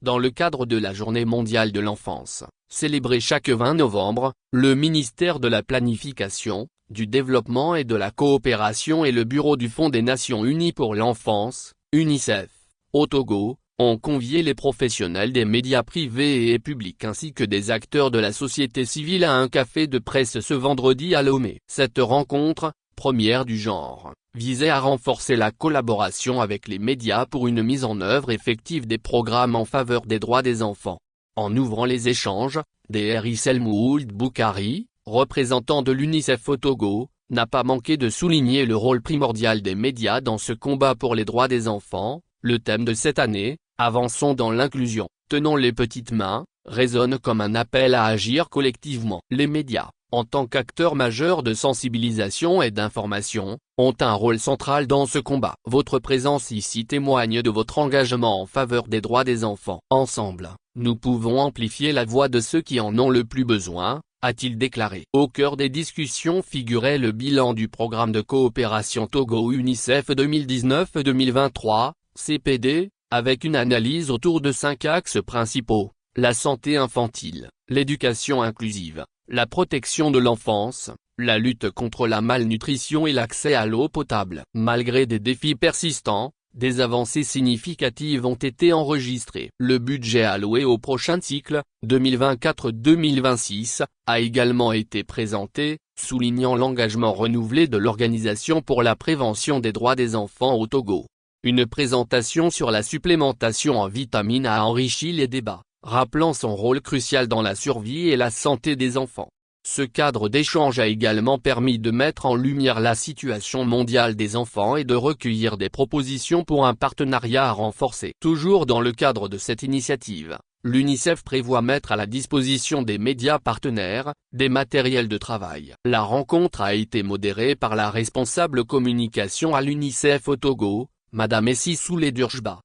Dans le cadre de la Journée mondiale de l'enfance, célébrée chaque 20 novembre, le ministère de la Planification, du Développement et de la Coopération et le Bureau du Fonds des Nations Unies pour l'enfance, UNICEF, au Togo, ont convié les professionnels des médias privés et publics ainsi que des acteurs de la société civile à un café de presse ce vendredi à Lomé. Cette rencontre, première du genre, visait à renforcer la collaboration avec les médias pour une mise en œuvre effective des programmes en faveur des droits des enfants. En ouvrant les échanges, Dr Selmould Boukari, représentant de l'UNICEF au Togo, n'a pas manqué de souligner le rôle primordial des médias dans ce combat pour les droits des enfants. Le thème de cette année, Avançons dans l'inclusion, tenons les petites mains, résonne comme un appel à agir collectivement. Les médias, en tant qu'acteurs majeurs de sensibilisation et d'information, ont un rôle central dans ce combat. Votre présence ici témoigne de votre engagement en faveur des droits des enfants. Ensemble, nous pouvons amplifier la voix de ceux qui en ont le plus besoin, a-t-il déclaré. Au cœur des discussions figurait le bilan du programme de coopération Togo-UNICEF 2019-2023, CPD, avec une analyse autour de 5 axes principaux: la santé infantile, l'éducation inclusive, la protection de l'enfance, la lutte contre la malnutrition et l'accès à l'eau potable. Malgré des défis persistants, des avancées significatives ont été enregistrées. Le budget alloué au prochain cycle, 2024-2026, a également été présenté, soulignant l'engagement renouvelé de l'Organisation pour la prévention des droits des enfants au Togo. Une présentation sur la supplémentation en vitamines a enrichi les débats, rappelant son rôle crucial dans la survie et la santé des enfants. Ce cadre d'échange a également permis de mettre en lumière la situation mondiale des enfants et de recueillir des propositions pour un partenariat renforcé. Toujours dans le cadre de cette initiative, l'UNICEF prévoit mettre à la disposition des médias partenaires, des matériels de travail. La rencontre a été modérée par la responsable communication à l'UNICEF au Togo, Madame Essi Soulé Durjba.